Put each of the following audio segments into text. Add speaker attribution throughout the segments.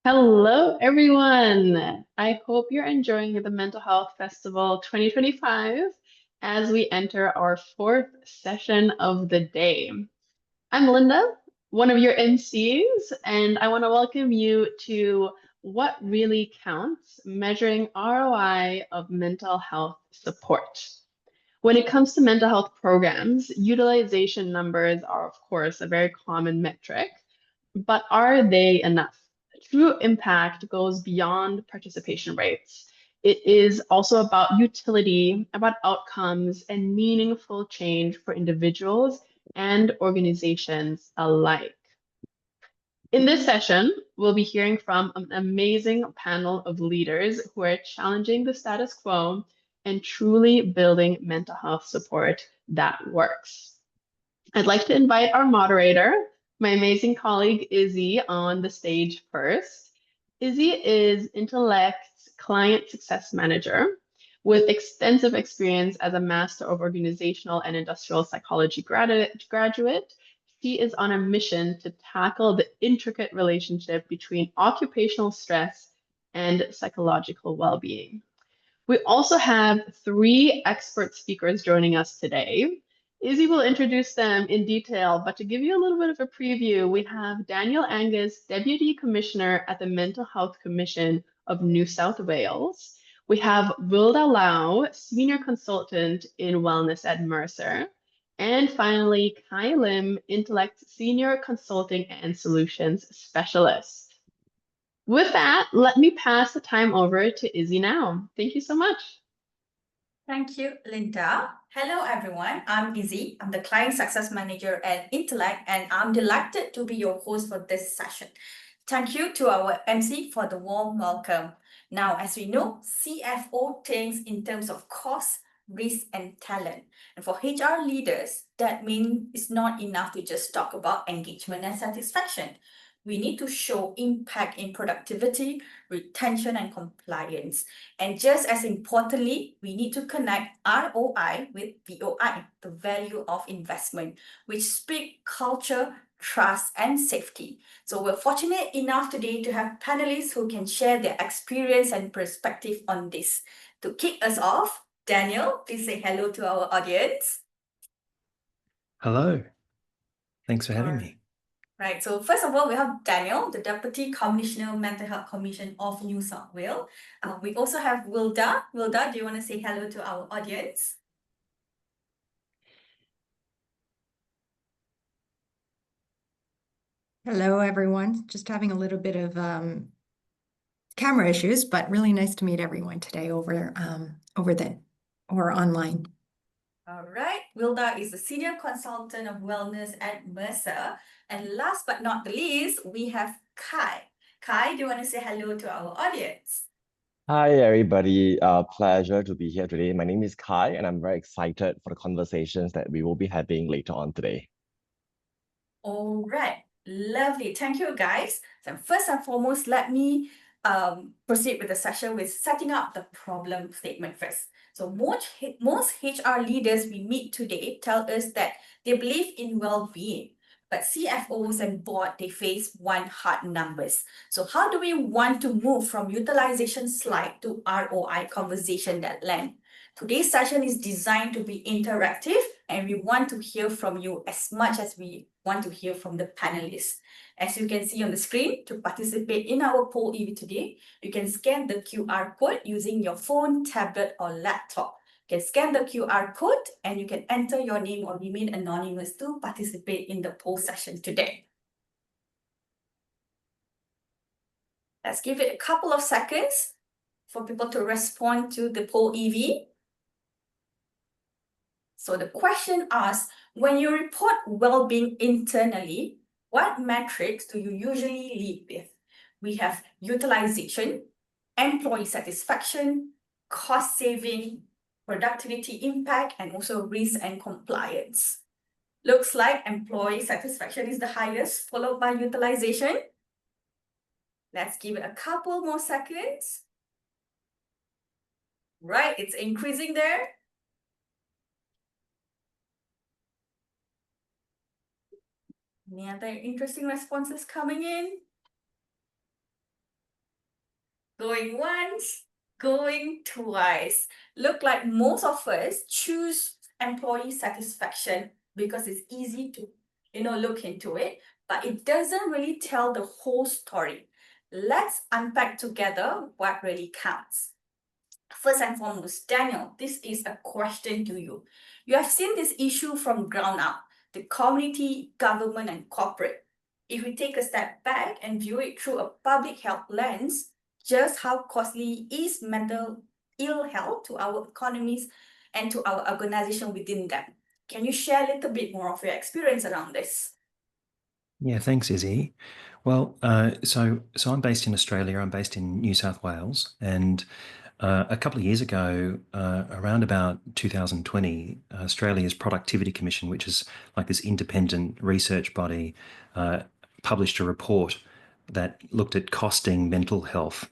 Speaker 1: Hello, everyone. I hope you're enjoying the Mental Health Festival 2025 as we enter our fourth session of the day. I'm Linda, one of your MCs, and I want to welcome you to What Really Counts, Measuring ROI of Mental Health Support. When it comes to mental health programs, utilization numbers are, of course, a very common metric, but are they enough? True impact goes beyond participation rates. It is also about utility, about outcomes, and meaningful change for individuals and organizations alike. In this session, we'll be hearing from an amazing panel of leaders who are challenging the status quo and truly building mental health support that works. I'd like to invite our moderator, my amazing colleague Izzy, on the stage first. Izzy is Intellect's Client Success Manager with extensive experience as a Master of Organizational and Industrial Psychology graduate. She is on a mission to tackle the intricate relationship between occupational stress and psychological well-being. We also have three expert speakers joining us today. Izzy will introduce them in detail, but to give you a little bit of a preview, we have Daniel Angus, Deputy Commissioner at the Mental Health Commission of New South Wales. We have Wilda Lau, Senior Consultant in Wellness at Mercer. And finally, Kai Lim, Intellect Senior Consulting and Solutions Specialist. With that, let me pass the time over to Izzy now. Thank you so much.
Speaker 2: Thank you, Linda. Hello, everyone. I'm Izzy. I'm the Client Success Manager at Intellect, and I'm delighted to be your host for this session. Thank you to our MC for the warm welcome. Now, as we know, CFO thinks in terms of cost, risk, and talent. And for HR leaders, that means it's not enough to just talk about engagement and satisfaction. We need to show impact in productivity, retention, and compliance. And just as importantly, we need to connect ROI with VOI, the value of investment, which speak culture, trust, and safety. So we're fortunate enough today to have panelists who can share their experience and perspective on this. To kick us off, Daniel, please say hello to our audience.
Speaker 3: Hello. Thanks for having me.
Speaker 2: Right, so first of all, we have Daniel, the Deputy Commissioner Mental Health Commission of New South Wales. We also have Wilda. Wilda, do you want to say hello to our audience?
Speaker 4: Hello, everyone. Just having a little bit of camera issues, but really nice to meet everyone today over online.
Speaker 2: All right, Wilda is the Senior Consultant of Wellness at Mercer. And last but not the least, we have Kai. Kai, do you want to say hello to our audience?
Speaker 5: Hi, everybody. Pleasure to be here today. My name is Kai, and I'm very excited for the conversations that we will be having later on today.
Speaker 2: All right, lovely. Thank you, guys. So first and foremost, let me proceed with the session with setting up the problem statement first. So most HR leaders we meet today tell us that they believe in well-being, but CFOs and board, they face one hard numbers. So how do we want to move from utilization slide to ROI conversation that land? Today's session is designed to be interactive, and we want to hear from you as much as we want to hear from the panelists. As you can see on the screen, to participate in our poll EV today, you can scan the QR code using your phone, tablet, or laptop. You can scan the QR code and you can enter your name or remain anonymous to participate in the poll session today. Let's give it a couple of seconds for people to respond to the poll EV. So the question asks, when you report well-being internally, what metrics do you usually lead with? We have utilization, employee satisfaction, cost saving, productivity impact, and also risk and compliance. Looks like employee satisfaction is the highest, followed by utilization. Let's give it a couple more seconds. Right, it's increasing there. Any other interesting responses coming in? Going once, going twice. Look like most of us choose employee satisfaction because it's easy to, look into it, but it doesn't really tell the whole story. Let's unpack together what really counts. First and foremost, Daniel, this is a question to you. You have seen this issue from ground up, the community, government, and corporate. If we take a step back and view it through a public health lens, just how costly is mental ill health to our economies and to our organization within them? Can you share a little bit more of your experience around this?
Speaker 3: Yeah, thanks, Izzy. Well, so I'm based in Australia. I'm based in New South Wales, and a couple of years ago, around about 2020, Australia's Productivity Commission, which is like this independent research body, published a report that looked at costing mental health,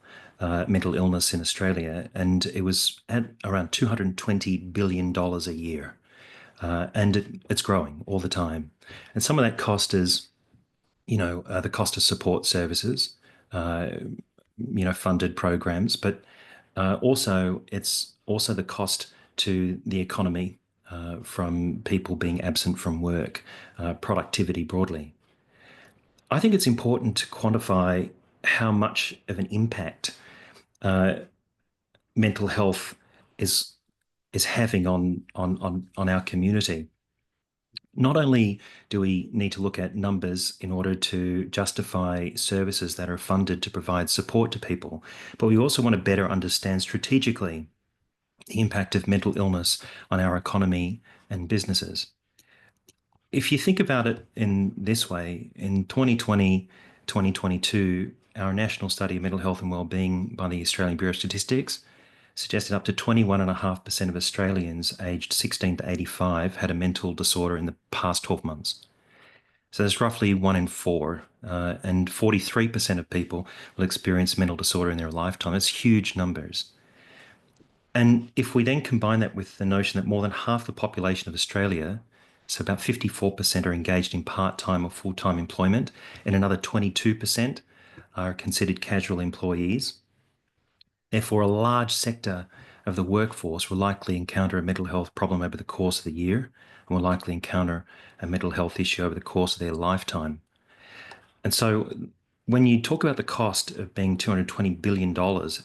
Speaker 3: mental illness in Australia, and it was at around $220 billion a year. And it's growing all the time. And some of that cost is, the cost of support services, funded programs, but also it's also the cost to the economy from people being absent from work, productivity broadly. I think it's important to quantify how much of an impact mental health is having on our community. Not only do we need to look at numbers in order to justify services that are funded to provide support to people, but we also want to better understand strategically the impact of mental illness on our economy and businesses. If you think about it in this way, in 2020, 2022, our national study of mental health and wellbeing by the Australian Bureau of Statistics suggested up to 21.5% of Australians aged 16 to 85 had a mental disorder in the past 12 months. So there's roughly 1 in 4, and 43% of people will experience mental disorder in their lifetime. It's huge numbers. And if we then combine that with the notion that more than half the population of Australia, so about 54%, are engaged in part-time or full-time employment, and another 22% are considered casual employees. Therefore, a large sector of the workforce will likely encounter a mental health problem over the course of the year and will likely encounter a mental health issue over the course of their lifetime. And so when you talk about the cost of being $220 billion,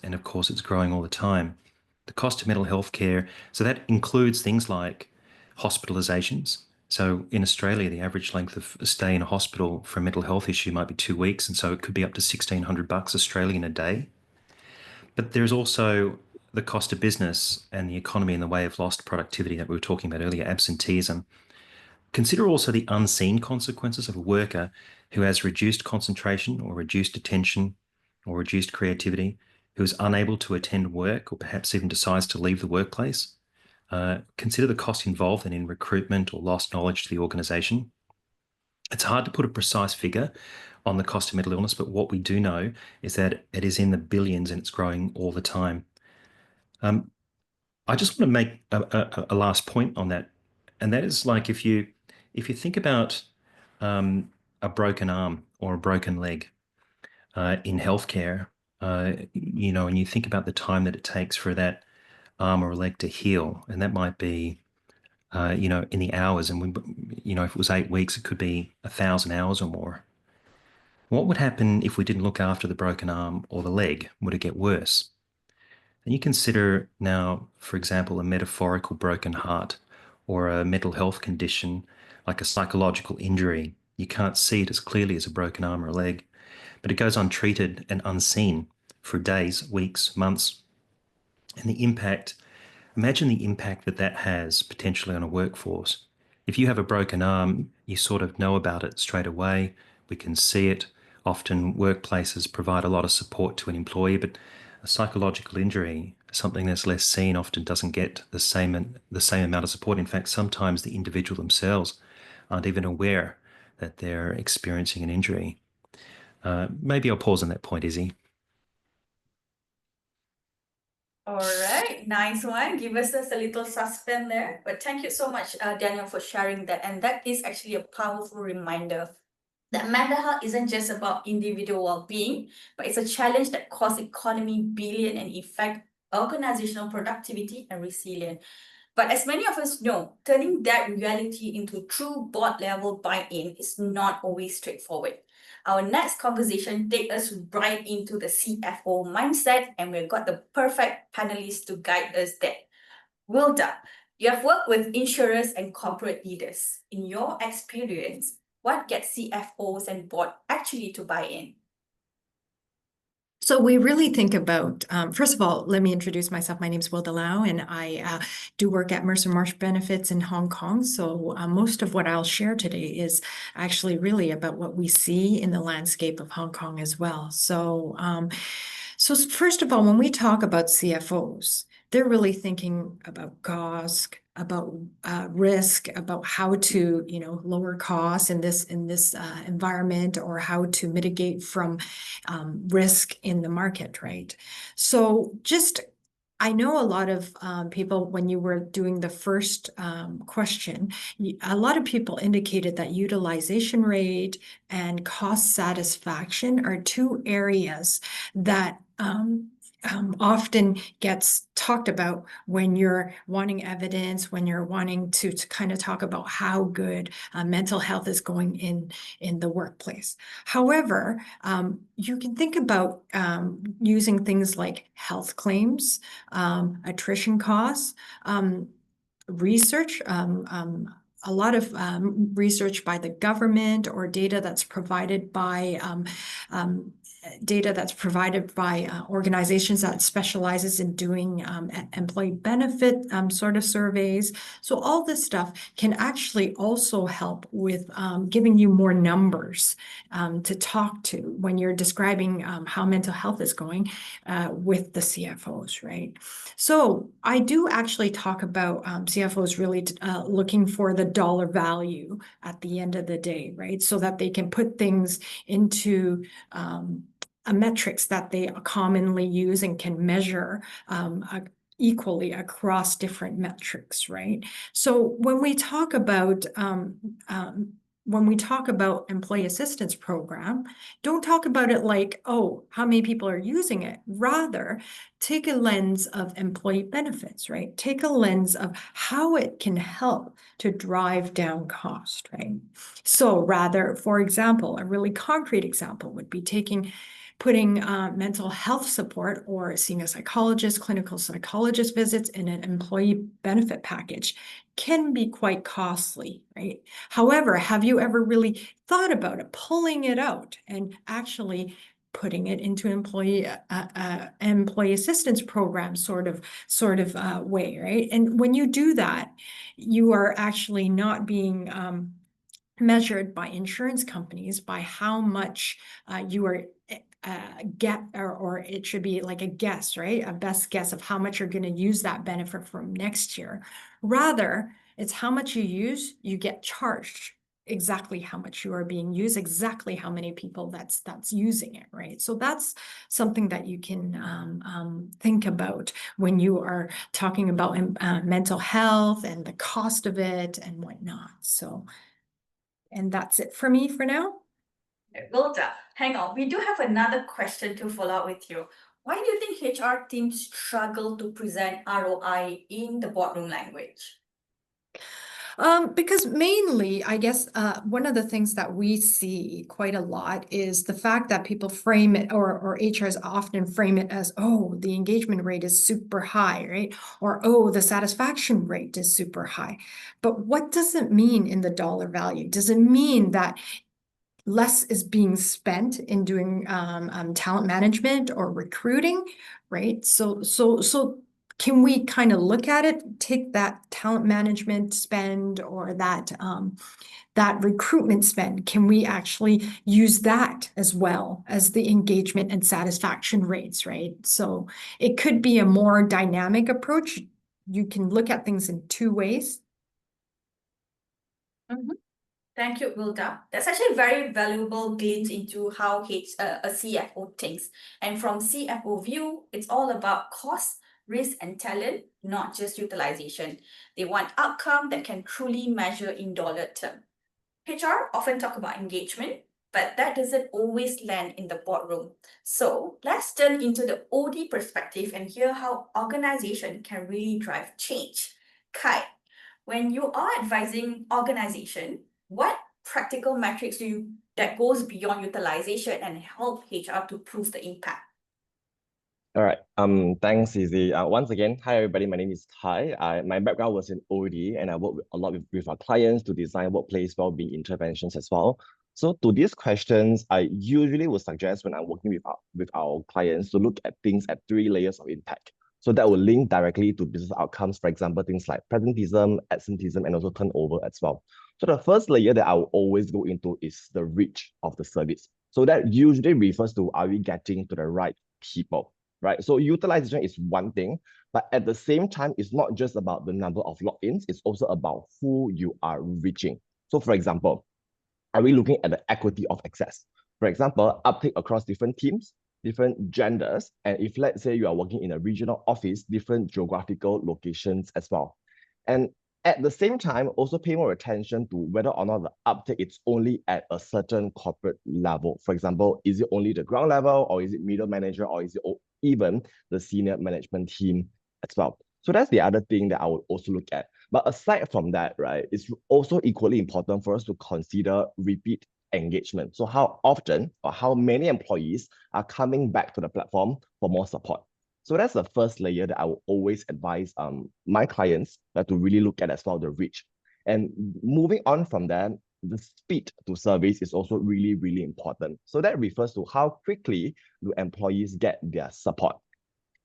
Speaker 3: and of course it's growing all the time, the cost of mental health care, so that includes things like hospitalizations. So in Australia, the average length of a stay in a hospital for a mental health issue might be 2 weeks, and so it could be up to $1,600 Australian a day. But there's also the cost of business and the economy in the way of lost productivity that we were talking about earlier, absenteeism. Consider also the unseen consequences of a worker who has reduced concentration or reduced attention or reduced creativity, who is unable to attend work or perhaps even decides to leave the workplace. Consider the cost involved in recruitment or lost knowledge to the organisation. It's hard to put a precise figure on the cost of mental illness, but what we do know is that it is in the billions and it's growing all the time. I just want to make a last point on that, and that is like if you think about a broken arm or a broken leg in healthcare, and you think about the time that it takes for that arm or leg to heal, and that might be in the hours, and if it was 8 weeks, it could be 1,000 hours or more. What would happen if we didn't look after the broken arm or the leg? Would it get worse? And you consider now, for example, a metaphorical broken heart or a mental health condition like a psychological injury. You can't see it as clearly as a broken arm or a leg, but it goes untreated and unseen for days, weeks, months. And the impact, imagine the impact that has potentially on a workforce. If you have a broken arm, you sort of know about it straight away. We can see it. Often workplaces provide a lot of support to an employee, but a psychological injury, something that's less seen, often doesn't get the same amount of support. In fact, sometimes the individual themselves aren't even aware that they're experiencing an injury. Maybe I'll pause on that point, Izzy.
Speaker 2: All right, nice one. Give us a little suspense there. But thank you so much, Daniel, for sharing that. And that is actually a powerful reminder that mental health isn't just about individual well-being, but it's a challenge that costs economy billion and affect organizational productivity and resilience. But as many of us know, turning that reality into true board-level buy-in is not always straightforward. Our next conversation takes us right into the CFO mindset, and we've got the perfect panelists to guide us there. Wilda, you have worked with insurers and corporate leaders. In your experience, what gets CFOs and board actually to buy in?
Speaker 4: So we really think about, first of all, let me introduce myself. My name is Wilda, and I do work at Mercer Marsh Benefits in Hong Kong. So most of what I'll share today is actually really about what we see in the landscape of Hong Kong as well. So, so first of all, when we talk about CFOs, they're really thinking about cost, about risk, about how to, lower costs in this environment, or how to mitigate from risk in the market, right? So I know a lot of people, when you were doing the first question, a lot of people indicated that utilization rate and cost satisfaction are two areas that often gets talked about when you're wanting evidence, when you're wanting to kind of talk about how good mental health is going in the workplace. However, you can think about using things like health claims, attrition costs, research, a lot of research by the government, or data that's provided by organizations that specializes in doing employee benefit sort of surveys. So all this stuff can actually also help with giving you more numbers to talk to when you're describing how mental health is going with the CFOs, right? So I do actually talk about CFOs really looking for the dollar value at the end of the day, right? So that they can put things into metrics that they commonly use and can measure equally across different metrics, right? So when we talk about employee assistance program, don't talk about it like, oh, how many people are using it? Rather, take a lens of employee benefits, right? Take a lens of how it can help to drive down cost, right? So rather, for example, a really concrete example would be putting mental health support or seeing a psychologist, clinical psychologist visits in an employee benefit package can be quite costly, right? However, have you ever really thought about it, pulling it out and actually putting it into employee assistance program sort of way, right? And when you do that, you are actually not being measured by insurance companies by how much you are or it should be like a guess, right? A best guess of how much you're going to use that benefit from next year. Rather, it's how much you use, you get charged exactly how much you are being used, exactly how many people that's using it, right? So that's something that you can think about when you are talking about mental health and the cost of it and whatnot. So, and that's it for me for now.
Speaker 2: Wilda, hang on. We do have another question to follow up with you. Why do you think HR teams struggle to present ROI in the boardroom language?
Speaker 4: Because mainly, I guess, one of the things that we see quite a lot is the fact that people frame it, or HRs often frame it as, oh, the engagement rate is super high, right? Or, oh, the satisfaction rate is super high. But what does it mean in the dollar value? Does it mean that less is being spent in doing talent management or recruiting, right? So can we kind of look at it, take that talent management spend or that recruitment spend? Can we actually use that as well as the engagement and satisfaction rates, right? So it could be a more dynamic approach. You can look at things in two ways.
Speaker 2: Thank you, Wilda. That's actually a very valuable glimpse into how a CFO thinks. And from CFO view, it's all about cost, risk, and talent, not just utilization. They want outcome that can truly measure in dollar term. HR often talk about engagement, but that doesn't always land in the boardroom. So let's turn into the OD perspective and hear how organization can really drive change. Kai, when you are advising organization, what practical metrics that goes beyond utilization and help HR to prove the impact?
Speaker 5: All right. Thanks, Izzy. Once again, hi everybody. My name is Kai. My background was in OD, and I work a lot with our clients to design workplace well-being interventions as well. So to these questions, I usually would suggest when I'm working with our clients to look at things at 3 layers of impact. So that will link directly to business outcomes, for example, things like presenteeism, absenteeism, and also turnover as well. So the first layer that I will always go into is the reach of the service. So that usually refers to, are we getting to the right people? Right? So utilization is one thing, but at the same time, it's not just about the number of logins, it's also about who you are reaching. So for example, are we looking at the equity of access? For example, uptake across different teams, different genders, and if let's say you are working in a regional office, different geographical locations as well. And at the same time, also pay more attention to whether or not the uptake is only at a certain corporate level. For example, is it only the ground level, or is it middle manager, or is it even the senior management team as well? So that's the other thing that I would also look at. But aside from that, right, it's also equally important for us to consider repeat engagement. So how often or how many employees are coming back to the platform for more support? So that's the first layer that I will always advise my clients to really look at as well, the reach. And moving on from that, the speed to service is also really, really important. So that refers to how quickly do employees get their support,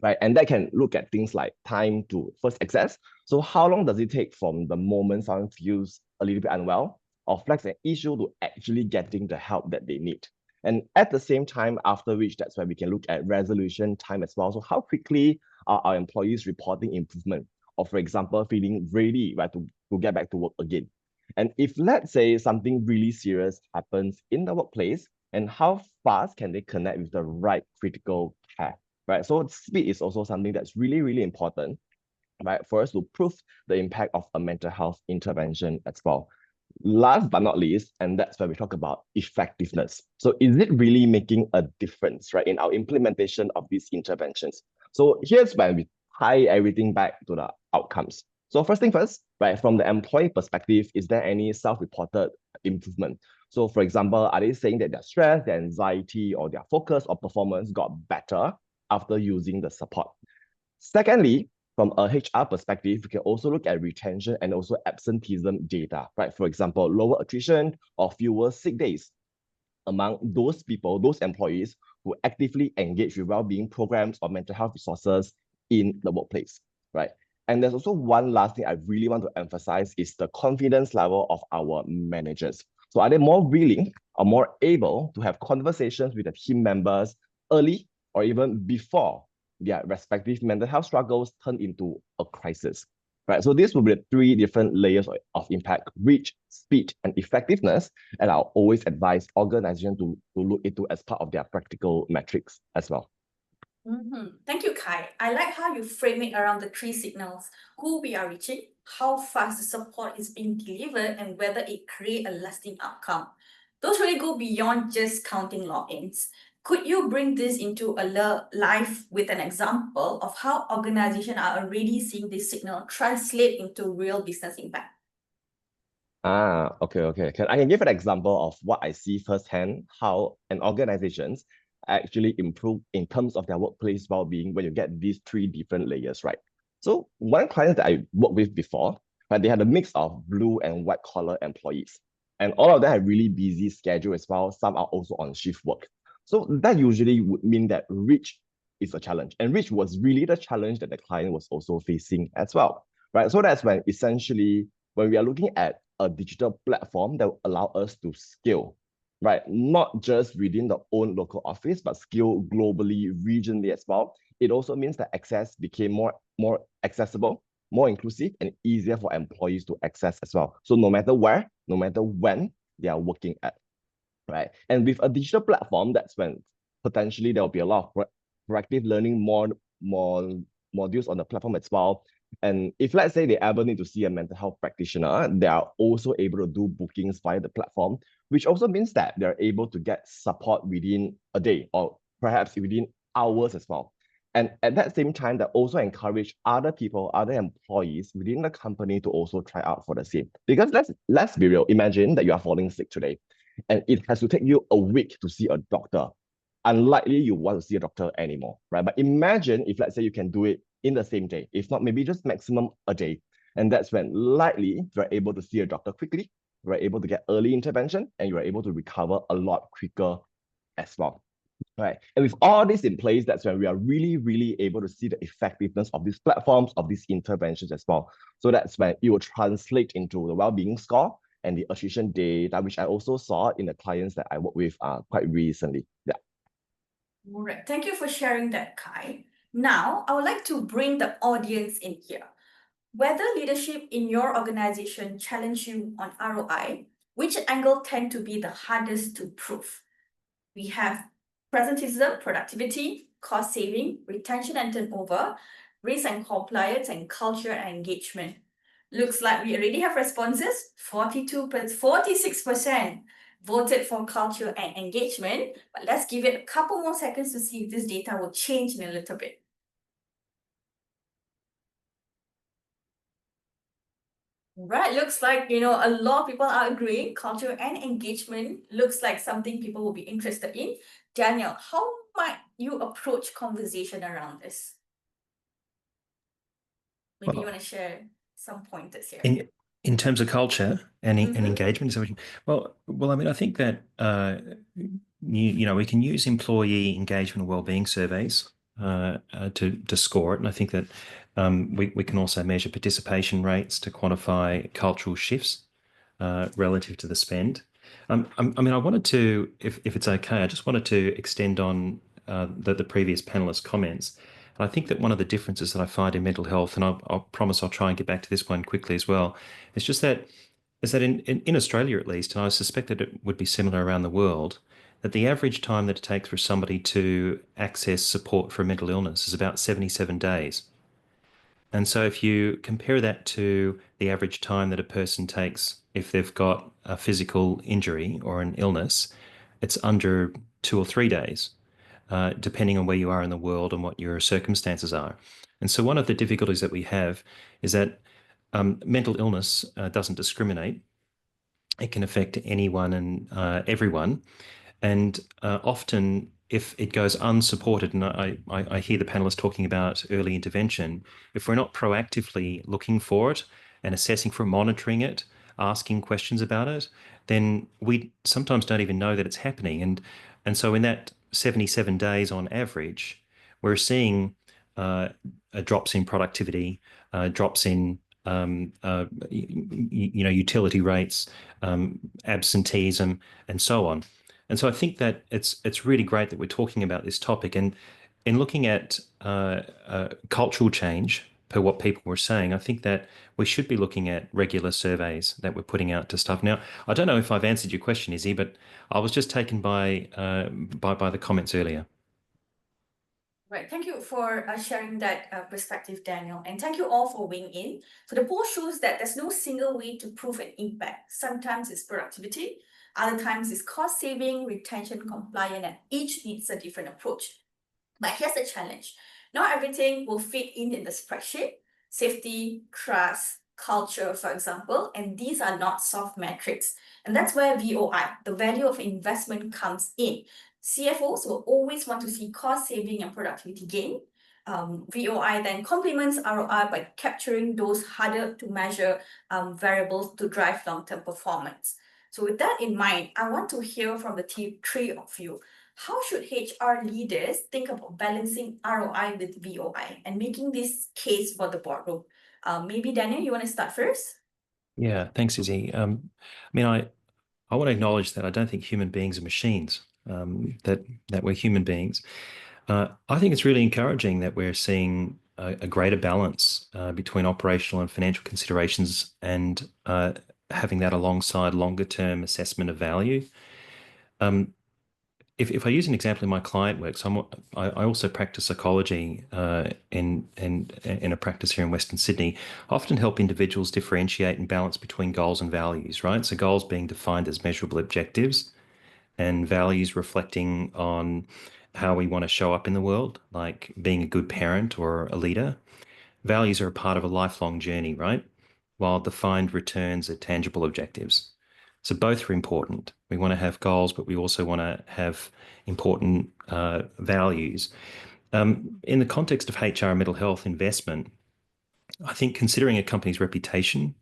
Speaker 5: right? And that can look at things like time to first access. So how long does it take from the moment someone feels a little bit unwell or flags an issue to actually getting the help that they need? And at the same time, after which, that's where we can look at resolution time as well. So how quickly are our employees reporting improvement? Or for example, feeling ready, right, to get back to work again. And if let's say something really serious happens in the workplace, and how fast can they connect with the right critical care, right? So speed is also something that's really, really important, right, for us to prove the impact of a mental health intervention as well. Last but not least, and that's where we talk about effectiveness. So is it really making a difference, right, in our implementation of these interventions? So here's where we tie everything back to the outcomes. So first thing first, right, from the employee perspective, is there any self-reported improvement? So for example, are they saying that their stress, their anxiety, or their focus or performance got better after using the support? Secondly, from a HR perspective, we can also look at retention and also absenteeism data, right? For example, lower attrition or fewer sick days among those people, those employees who actively engage with well-being programs or mental health resources in the workplace, right? And there's also one last thing I really want to emphasize is the confidence level of our managers. So are they more willing or more able to have conversations with the team members early or even before their respective mental health struggles turn into a crisis, right? So this will be the 3 different layers of impact: reach, speed, and effectiveness. And I'll always advise organizations to look into as part of their practical metrics as well.
Speaker 2: Thank you, Kai. I like how you frame it around the 3 signals: who we are reaching, how fast the support is being delivered, and whether it creates a lasting outcome. Those really go beyond just counting logins. Could you bring this into a life with an example of how organizations are already seeing this signal translate into real business impact?
Speaker 5: Okay. I can give an example of what I see firsthand, how an organizations actually improve in terms of their workplace well-being when you get these 3 different layers, right? So one client that I worked with before, right, they had a mix of blue and white collar employees. And all of them had really busy schedule as well. Some are also on shift work. So that usually would mean that reach is a challenge. And reach was really the challenge that the client was also facing as well, right? So that's when essentially, when we are looking at a digital platform that will allow us to scale, right? Not just within the own local office, but scale globally, regionally as well. It also means that access became more accessible, more inclusive, and easier for employees to access as well. So no matter where, no matter when they are working at, right? And with a digital platform, that's when potentially there will be a lot of proactive learning, more modules on the platform as well. And if let's say they ever need to see a mental health practitioner, they are also able to do bookings via the platform which also means that they're able to get support within a day or perhaps within hours as well. And at that same time, they also encourage other people, other employees within the company to also try out for the same. Because let's be real, imagine that you are falling sick today and it has to take you a week to see a doctor. Unlikely you want to see a doctor anymore, right? But imagine if, let's say, you can do it in the same day, if not maybe just maximum a day. And that's when likely you're able to see a doctor quickly, you're able to get early intervention, and you're able to recover a lot quicker as well. Right. And with all this in place, that's when we are really, really able to see the effectiveness of these platforms, of these interventions as well. So that's when it will translate into the well-being score and the attrition data, which I also saw in the clients that I work with quite recently. Yeah.
Speaker 2: All right. Thank you for sharing that, Kai. Now, I would like to bring the audience in here. Whether leadership in your organization challenge you on ROI, which angle tend to be the hardest to prove? We have presentism, productivity, cost saving, retention and turnover, risk and compliance, and culture and engagement. Looks like we already have responses. 46% voted for culture and engagement, but let's give it a couple more seconds to see if this data will change in a little bit. Right, looks like, a lot of people are agreeing. Culture and engagement looks like something people will be interested in. Daniel, how might you approach conversation around this? Maybe you want to share some pointers here.
Speaker 3: In terms of culture and engagement, well, I mean, I think that we can use employee engagement and wellbeing surveys to score it, and I think that we can also measure participation rates to quantify cultural shifts relative to the spend. I mean, I wanted to, if it's okay, I just wanted to extend on the previous panelists' comments. And I think that one of the differences that I find in mental health, and I'll promise I'll try and get back to this one quickly as well, it's just that in Australia at least, and I suspect that it would be similar around the world, that the average time that it takes for somebody to access support for a mental illness is about 77 days. And so if you compare that to the average time that a person takes if they've got a physical injury or an illness, it's under 2 or 3 days, depending on where you are in the world and what your circumstances are. And so one of the difficulties that we have is that mental illness doesn't discriminate. It can affect anyone and everyone. And often, if it goes unsupported, and I hear the panelists talking about early intervention, if we're not proactively looking for it and assessing for monitoring it, asking questions about it, then we sometimes don't even know that it's happening. And so in that 77 days on average, we're seeing drops in productivity, drops in utility rates, absenteeism, and so on. And so I think that it's really great that we're talking about this topic. And in looking at cultural change, per what people were saying, I think that we should be looking at regular surveys that we're putting out to stuff. Now, I don't know if I've answered your question, Izzy, but I was just taken by the comments earlier.
Speaker 2: Right, thank you for sharing that perspective, Daniel, and thank you all for weighing in. So the poll shows that there's no single way to prove an impact. Sometimes it's productivity, other times it's cost saving, retention, compliance, and each needs a different approach. But here's the challenge. Not everything will fit in the spreadsheet. Safety, trust, culture, for example, and these are not soft metrics. And that's where VOI, the value of investment, comes in. CFOs will always want to see cost saving and productivity gain. VOI then complements ROI by capturing those harder to measure variables to drive long-term performance. So with that in mind, I want to hear from the three of you. How should HR leaders think about balancing ROI with VOI and making this case for the boardroom? Maybe Daniel, you want to start first?
Speaker 3: Yeah, thanks, Izzy. I mean, I want to acknowledge that I don't think human beings are machines, that we're human beings. I think it's really encouraging that we're seeing a greater balance between operational and financial considerations and having that alongside longer term assessment of value. if I use an example in my client work, so I also practice psychology in a practice here in Western Sydney. I often help individuals differentiate and balance between goals and values, right? So goals being defined as measurable objectives, and values reflecting on how we want to show up in the world, like being a good parent or a leader. Values are a part of a lifelong journey, right? While defined returns are tangible objectives. So both are important. We want to have goals, but we also want to have important values. In the context of HR and mental health investment, I think considering a company's reputation,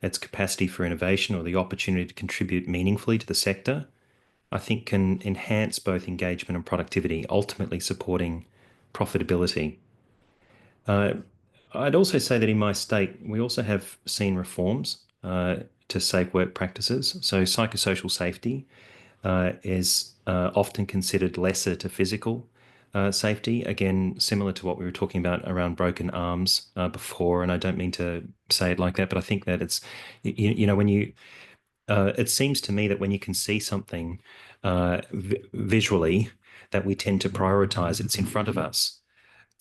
Speaker 3: its capacity for innovation, or the opportunity to contribute meaningfully to the sector, I think can enhance both engagement and productivity, ultimately supporting profitability. I'd also say that in my state, we also have seen reforms to safe work practices. So psychosocial safety is often considered lesser to physical safety. Again, similar to what we were talking about around broken arms before, and I don't mean to say it like that, but I think that it's, when you, it seems to me that when you can see something visually, that we tend to prioritize it. It's in front of us.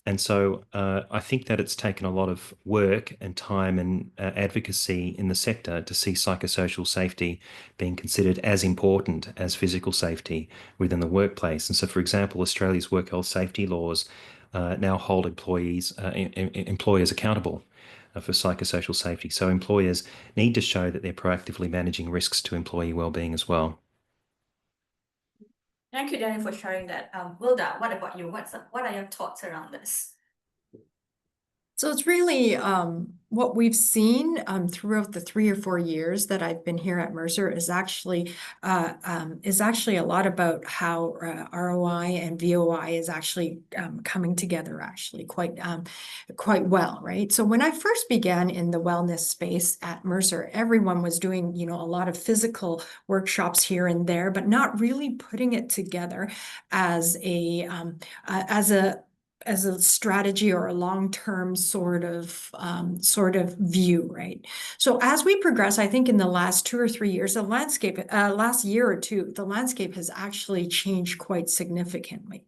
Speaker 3: And so I think that it's taken a lot of work and time and advocacy in the sector to see psychosocial safety being considered as important as physical safety within the workplace. And so, for example, Australia's work health safety laws now hold employers accountable for psychosocial safety. So employers need to show that they're proactively managing risks to employee well-being as well.
Speaker 2: Thank you, Danny, for sharing that. Wilda, what about you? What are your thoughts around this?
Speaker 4: So it's really what we've seen throughout the 3 or 4 years that I've been here at Mercer is actually a lot about how ROI and VOI is actually coming together actually quite well, right? So when I first began in the wellness space at Mercer, everyone was doing a lot of physical workshops here and there, but not really putting it together as a strategy or a long-term sort of view, right? So as we progress, I think in the last 2 or 3 years, last year or two, the landscape has actually changed quite significantly,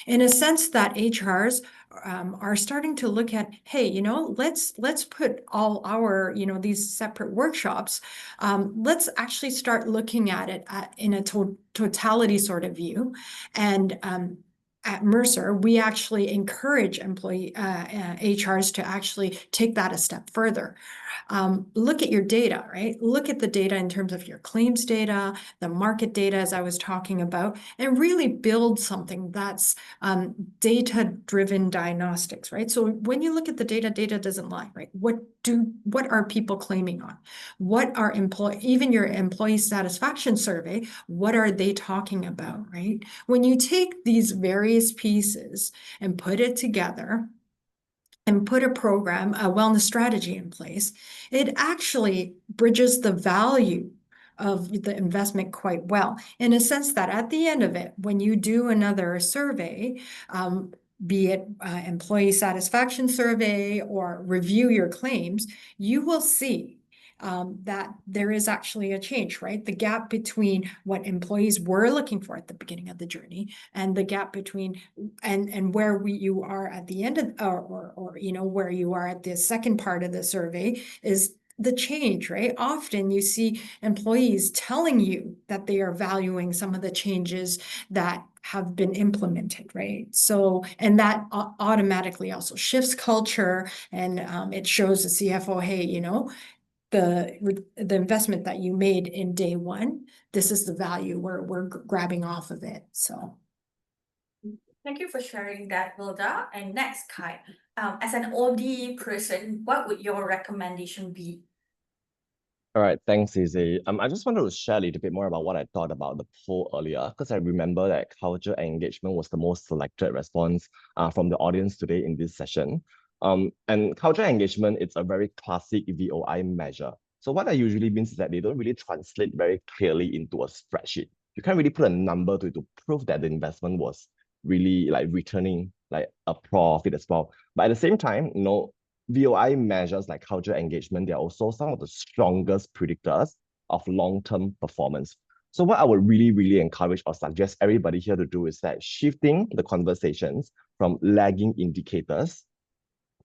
Speaker 4: in a sense that HRs are starting to look at, hey, let's put all our, these separate workshops. Let's actually start looking at it in a totality sort of view, and at Mercer, we actually encourage HRs to actually take that a step further. Look at your data, right? Look at the data in terms of your claims data, the market data, as I was talking about, and really build something that's data-driven diagnostics, right? So when you look at the data, data doesn't lie, right? What are people claiming on? What are even your employee satisfaction survey, what are they talking about, right? When you take these various pieces and put it together, and put a program, a wellness strategy in place, it actually bridges the value of the investment quite well, in a sense that at the end of it, when you do another survey, be it employee satisfaction survey or review your claims, you will see that there is actually a change, right? The gap between what employees were looking for at the beginning of the journey and the gap between and where you are at the end of or where you are at the second part of the survey is the change, right? Often you see employees telling you that they are valuing some of the changes that have been implemented, right? So, and that automatically also shifts culture, and it shows the CFO, hey, the investment that you made in day one, this is the value we're grabbing off of it. So
Speaker 2: thank you for sharing that, Wilda. And next, Kai, as an OD person, what would your recommendation be?
Speaker 5: All right, thanks, Izzy. I just wanted to share a little bit more about what I thought about the poll earlier, because I remember that culture and engagement was the most selected response from the audience today in this session. And culture engagement, it's a very classic VOI measure. So what that usually means is that they don't really translate very clearly into a spreadsheet. You can't really put a number to it to prove that the investment was really like returning like a profit as well. But at the same time, VOI measures like culture engagement, they're also some of the strongest predictors of long-term performance. So what I would really, really encourage or suggest everybody here to do is that shifting the conversations from lagging indicators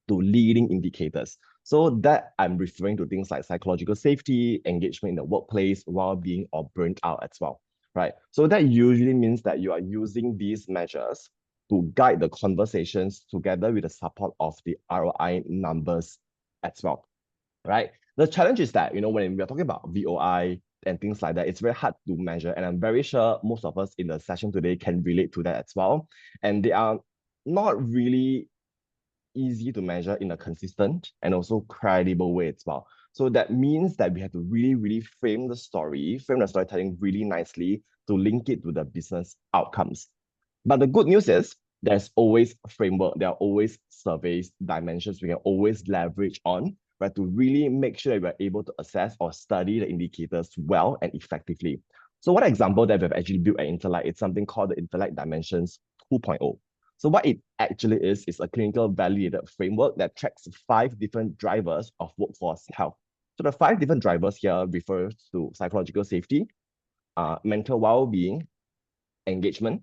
Speaker 5: to leading indicators. So that I'm referring to things like psychological safety, engagement in the workplace, well-being, or burnt out as well, right? So that usually means that you are using these measures to guide the conversations together with the support of the ROI numbers as well, right? The challenge is that, when we're talking about VOI and things like that, it's very hard to measure. And I'm very sure most of us in the session today can relate to that as well. And they are not really easy to measure in a consistent and also credible way as well. So that means that we have to really, really frame the storytelling really nicely to link it to the business outcomes. But the good news is there's always a framework, there are always surveys, dimensions we can always leverage on, right, to really make sure that we're able to assess or study the indicators well and effectively. So one example that we've actually built at Intellect is something called the Intellect Dimensions 2.0. So what it actually is a clinical validated framework that tracks 5 different drivers of workforce health. So the 5 different drivers here refers to psychological safety, mental well-being, engagement,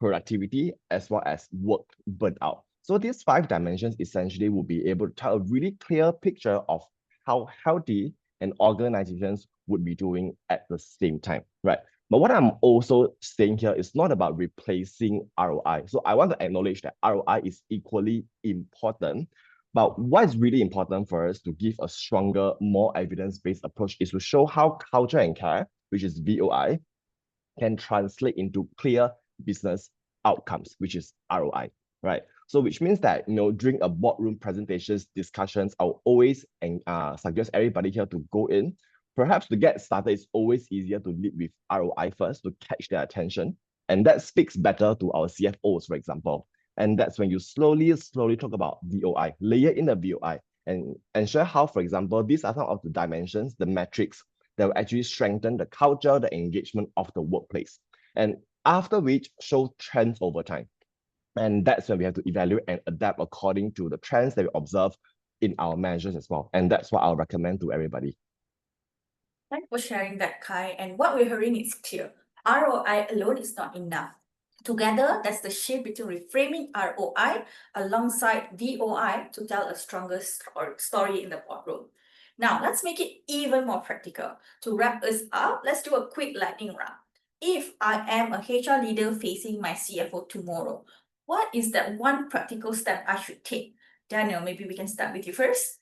Speaker 5: productivity, as well as work burnout. So these 5 dimensions essentially will be able to tell a really clear picture of how healthy an organizations would be doing at the same time, right? But what I'm also saying here is not about replacing ROI. So I want to acknowledge that ROI is equally important. But what is really important for us to give a stronger, more evidence-based approach is to show how culture and care, which is VOI, can translate into clear business outcomes, which is ROI, right? So which means that, during a boardroom presentations, discussions, I'll always suggest everybody here to go in. Perhaps to get started, it's always easier to lead with ROI first to catch their attention. And that speaks better to our CFOs, for example. And that's when you slowly talk about VOI, layer in the VOI, and ensure how, for example, these are some of the dimensions, the metrics that will actually strengthen the culture, the engagement of the workplace. And after which, show trends over time. And that's when we have to evaluate and adapt according to the trends that we observe in our measures as well. And that's what I'll recommend to everybody.
Speaker 2: Thanks for sharing that, Kai. And what we're hearing is clear. ROI alone is not enough. Together, that's the shift between reframing ROI alongside VOI to tell a stronger story in the boardroom. Now, let's make it even more practical. To wrap us up, let's do a quick lightning round. If I am a HR leader facing my CFO tomorrow, what is that one practical step I should take? Daniel, maybe we can start with you first.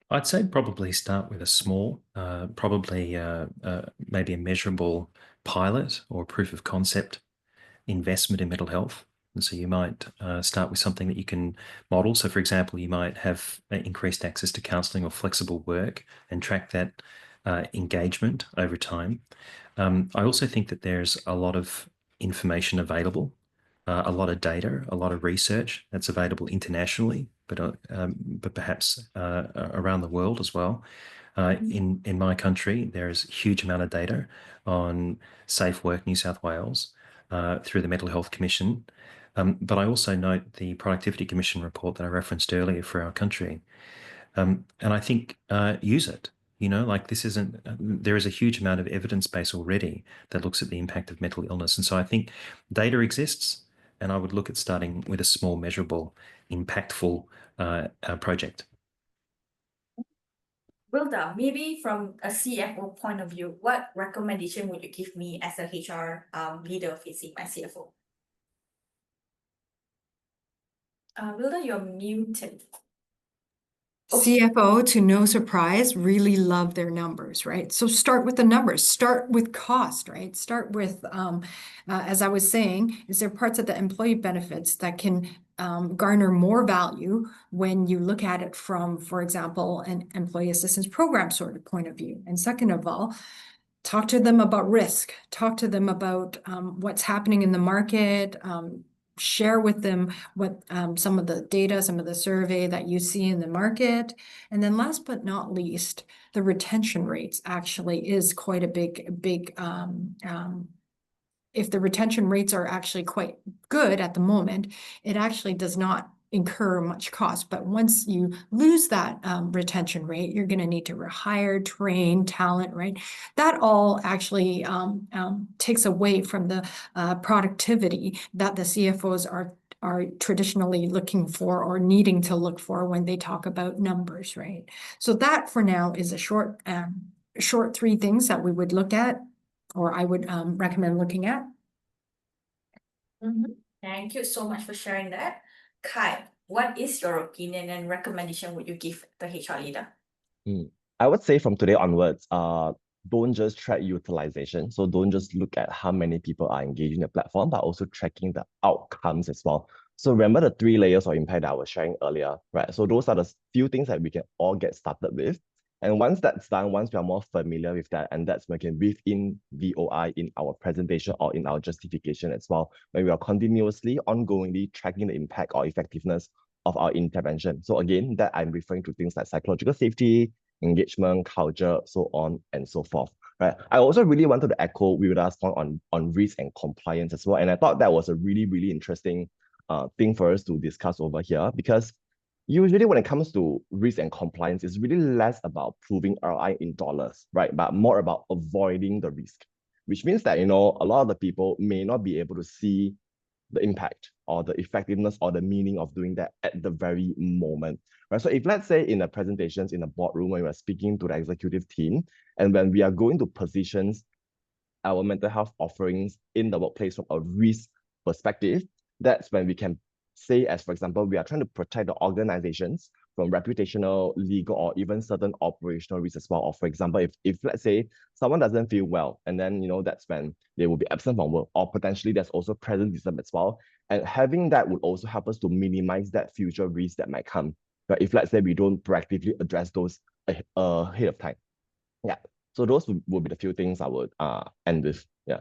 Speaker 3: I'd say probably start with a small, maybe a measurable pilot or proof of concept investment in mental health. And so you might start with something that you can model. So for example, you might have increased access to counselling or flexible work and track that engagement over time. I also think that there's a lot of information available, a lot of data, a lot of research that's available internationally, but perhaps around the world as well. In my country, there's a huge amount of data on Safe Work New South Wales through the Mental Health Commission. But I also note the Productivity Commission report that I referenced earlier for our country. And I think use it. There is a huge amount of evidence base already that looks at the impact of mental illness. And so I think data exists, and I would look at starting with a small, measurable, impactful project.
Speaker 2: Wilda, maybe from a CFO point of view, what recommendation would you give me as a HR leader facing my CFO? Wilda, you're muted.
Speaker 4: CFO, to no surprise, really love their numbers, right? So start with the numbers, start with cost, right? Start with, as I was saying, is there parts of the employee benefits that can garner more value when you look at it from, for example, an employee assistance program sort of point of view? And second of all, talk to them about risk, talk to them about what's happening in the market, share with them what some of the data, some of the survey that you see in the market. And then last but not least, the retention rates actually is quite a big, if the retention rates are actually quite good at the moment, it actually does not incur much cost. But once you lose that retention rate, you're going to need to rehire, train talent, right? That all actually takes away from the productivity that the CFOs are traditionally looking for or needing to look for when they talk about numbers, right? So that for now is a short three things that we would look at, or I would recommend looking at.
Speaker 2: Thank you so much for sharing that. Kai, what is your opinion and recommendation would you give the HR leader?
Speaker 5: I would say from today onwards, don't just track utilization. So don't just look at how many people are engaging the platform, but also tracking the outcomes as well. So remember the 3 layers of impact that I was sharing earlier, right? So those are the few things that we can all get started with. And once that's done, once we are more familiar with that, and that's when we can weave in VOI in our presentation or in our justification as well, when we are continuously, ongoingly tracking the impact or effectiveness of our intervention. So again, that I'm referring to things like psychological safety, engagement, culture, so on and so forth. Right. I also really wanted to echo Wilda's point on risk and compliance as well. And I thought that was a really, really interesting thing for us to discuss over here, because usually when it comes to risk and compliance, it's really less about proving ROI in dollars, right? But more about avoiding the risk, which means that, a lot of the people may not be able to see the impact or the effectiveness or the meaning of doing that at the very moment, right? So if let's say in the presentations in the boardroom, when we are speaking to the executive team, and when we are going to positions our mental health offerings in the workplace from a risk perspective, that's when we can say, as for example, we are trying to protect the organizations from reputational, legal, or even certain operational risks as well. Or for example, if let's say someone doesn't feel well, and then that's when they will be absent from work, or potentially there's also presenteeism as well. And having that would also help us to minimize that future risk that might come. But if let's say we don't proactively address those ahead of time. Yeah. So those would be the few things I would end with. Yeah.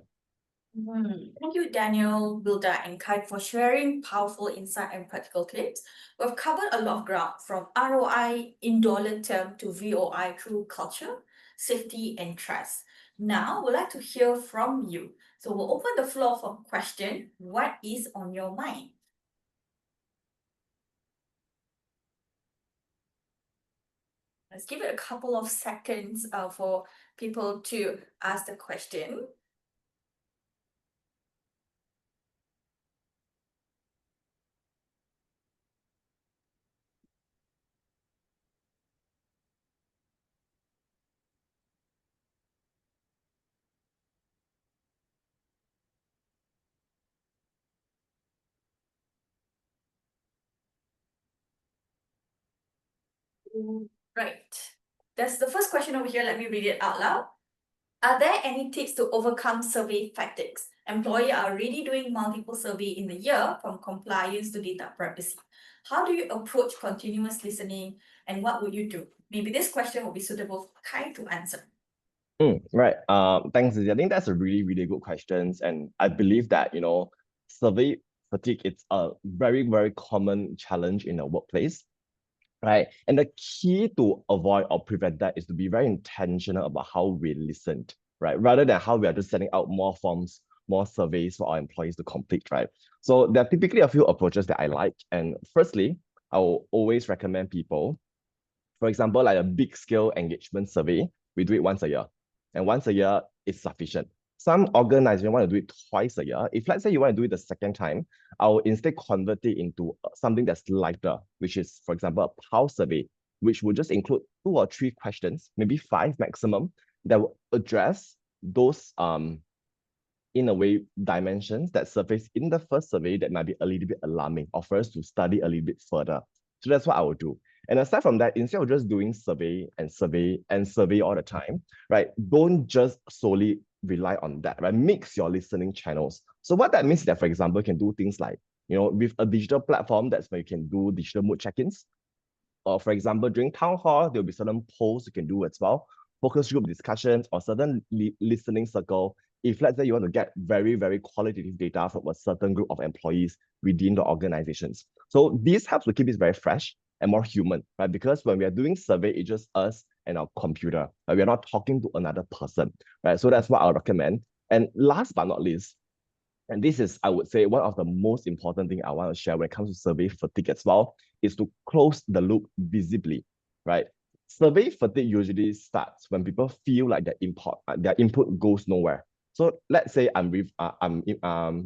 Speaker 2: Thank you, Daniel, Wilda, and Kai for sharing powerful insight and practical tips. We've covered a lot of ground, from ROI in dollar term to VOI through culture, safety, and trust. Now, we'd like to hear from you. So we'll open the floor for question. What is on your mind? Let's give it a couple of seconds for people to ask the question. Right. That's the first question over here. Let me read it out loud. Are there any tips to overcome survey fatigues? Employees are already doing multiple surveys in the year, from compliance to data privacy. How do you approach continuous listening, and what would you do? Maybe this question will be suitable for Kai to answer.
Speaker 5: Right. Thanks, Izzy. I think that's a really, really good question. And I believe that, survey fatigue, it's a very, very common challenge in the workplace. Right. And the key to avoid or prevent that is to be very intentional about how we listened, right? Rather than how we are just sending out more forms, more surveys for our employees to complete, right? So there are typically a few approaches that I like. And firstly, I will always recommend people, for example, like a big scale engagement survey, we do it once a year. And once a year is sufficient. Some organizations want to do it twice a year. If let's say you want to do it the second time, I'll instead convert it into something that's lighter, which is, for example, a pulse survey, which will just include 2 or 3 questions, maybe 5 maximum, that will address those in a way dimensions that surface in the first survey that might be a little bit alarming, or for us to study a little bit further. So that's what I would do. And aside from that, instead of just doing survey and survey and survey all the time, right? Don't just solely rely on that, right? Mix your listening channels. So what that means is that, for example, you can do things like, with a digital platform, that's where you can do digital mood check-ins. Or for example, during town hall, there'll be certain polls you can do as well, focus group discussions, or certain listening circle. If let's say you want to get very, very qualitative data from a certain group of employees within the organizations. So this helps to keep it very fresh and more human, right? Because when we are doing survey, it's just us and our computer, right? We're not talking to another person, right? So that's what I'll recommend. And last but not least, And this is, I would say, one of the most important thing I want to share when it comes to survey fatigue as well, is to close the loop visibly, right? Survey fatigue usually starts when people feel like their input goes nowhere. So let's say I'm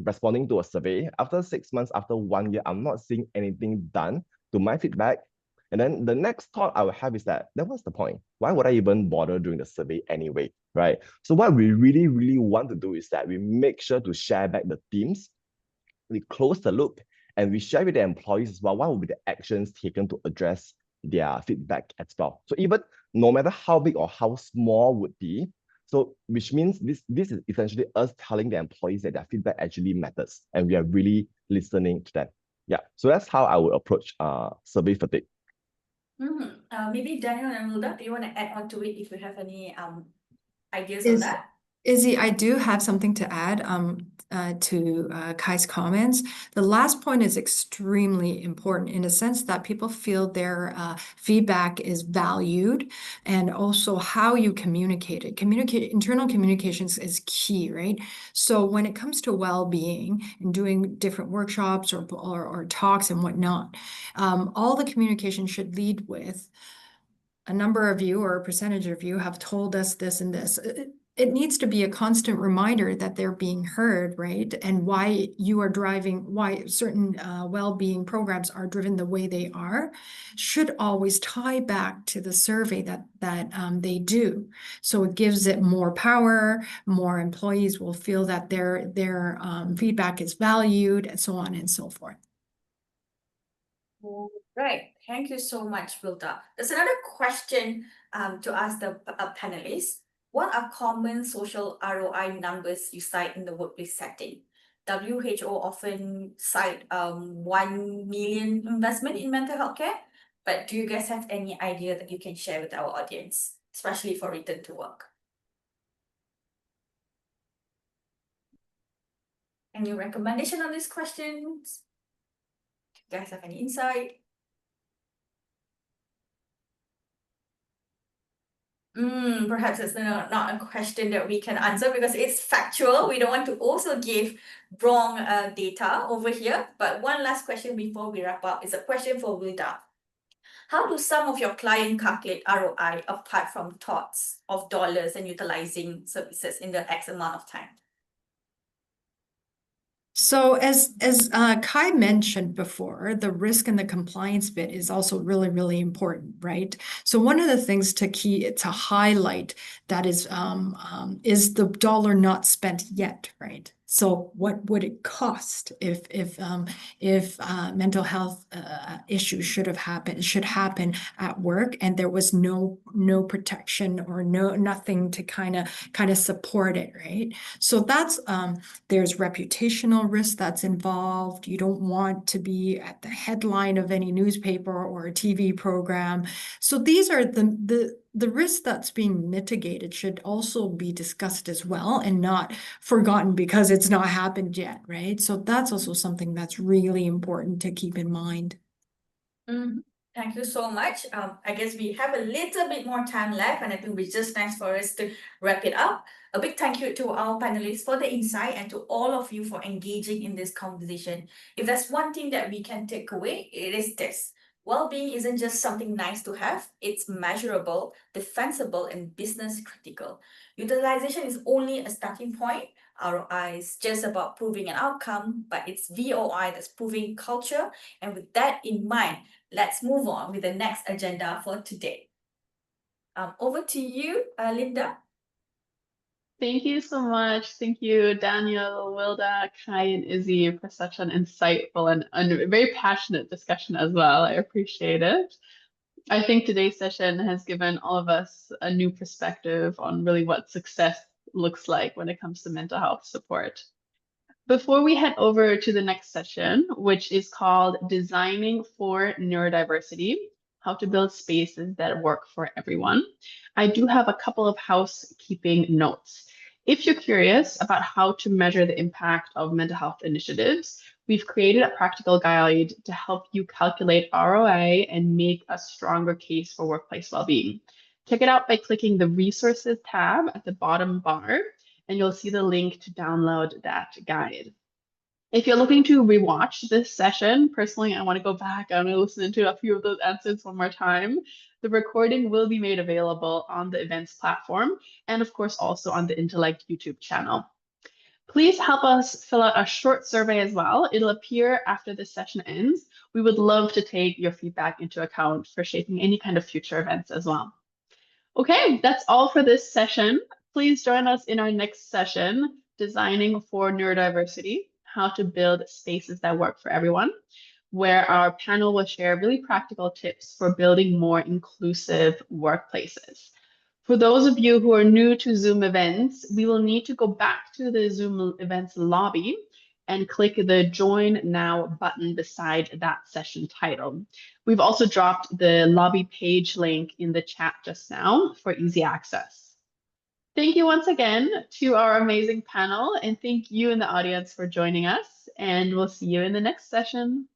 Speaker 5: responding to a survey. After 6 months, after 1 year, I'm not seeing anything done to my feedback. And then the next thought I will have is that, then what's the point? Why would I even bother doing the survey anyway, right? So what we really, really want to do is that we make sure to share back the teams, we close the loop, and we share with the employees as well, what will be the actions taken to address their feedback as well. So even no matter how big or how small would be, so which means this is essentially us telling the employees that their feedback actually matters and we are really listening to them. Yeah, so that's how I would approach survey fatigue.
Speaker 2: Maybe Daniel and Wilda, do you want to add on to it if you have any ideas on that?
Speaker 4: Izzy, I do have something to add to Kai's comments. The last point is extremely important in the sense that people feel their feedback is valued, and also how you communicate it. Internal communications is key, right? So when it comes to well-being and doing different workshops or talks and whatnot, all the communication should lead with a number of you or a percentage of you have told us this and this. It needs to be a constant reminder that they're being heard, right? And why certain well-being programs are driven the way they are should always tie back to the survey that they do. So it gives it more power, more employees will feel that their feedback is valued, and so on and so forth.
Speaker 2: Right. Thank you so much, Wilda. There's another question to ask the panelists. What are common social ROI numbers you cite in the workplace setting? WHO often cite 1 million investment in mental health care, but do you guys have any idea that you can share with our audience, especially for return to work? Any recommendation on these questions? Do you guys have any insight? Perhaps it's not a question that we can answer because it's factual. We don't want to also give wrong data over here. But one last question before we wrap up is a question for Wilda. How do some of your clients calculate ROI apart from thoughts of dollars and utilizing services in the X amount of time?
Speaker 4: So as Kai mentioned before, the risk and the compliance bit is also really, really important, right? So one of the things to highlight that is the dollar not spent yet, right? So what would it cost if mental health issues should happen at work and there was no protection or nothing to kind of support it, right? So that's there's reputational risk that's involved. You don't want to be at the headline of any newspaper or a TV program. So these are the risk that's being mitigated should also be discussed as well and not forgotten because it's not happened yet, right? So that's also something that's really important to keep in mind.
Speaker 2: Thank you so much. I guess we have a little bit more time left, and I think it's just nice for us to wrap it up. A big thank you to our panelists for the insight and to all of you for engaging in this conversation. If there's one thing that we can take away, it is this. Well-being isn't just something nice to have, it's measurable, defensible, and business critical. Utilization is only a starting point. ROI is just about proving an outcome, but it's VOI that's proving culture. And with that in mind, let's move on with the next agenda for today. Over to you, Linda.
Speaker 1: Thank you so much. Thank you, Daniel, Wilda, Kai, and Izzy for such an insightful and very passionate discussion as well. I appreciate it. I think today's session has given all of us a new perspective on really what success looks like when it comes to mental health support. Before we head over to the next session, which is called Designing for Neurodiversity, how to build spaces that work for everyone, I do have a couple of housekeeping notes. If you're curious about how to measure the impact of mental health initiatives, we've created a practical guide to help you calculate ROI and make a stronger case for workplace well-being. Check it out by clicking the Resources tab at the bottom bar, and you'll see the link to download that guide. If you're looking to rewatch this session, personally, I want to go back. I want to listen to a few of those answers one more time. The recording will be made available on the events platform and, of course, also on the Intellect YouTube channel. Please help us fill out a short survey as well. It'll appear after this session ends. We would love to take your feedback into account for shaping any kind of future events as well. Okay, that's all for this session. Please join us in our next session, Designing for Neurodiversity, How to Build Spaces that Work for Everyone, where our panel will share really practical tips for building more inclusive workplaces. For those of you who are new to Zoom events, we will need to go back to the Zoom events lobby and click the Join Now button beside that session title. We've also dropped the lobby page link in the chat just now for easy access. Thank you once again to our amazing panel, and thank you in the audience for joining us, and we'll see you in the next session.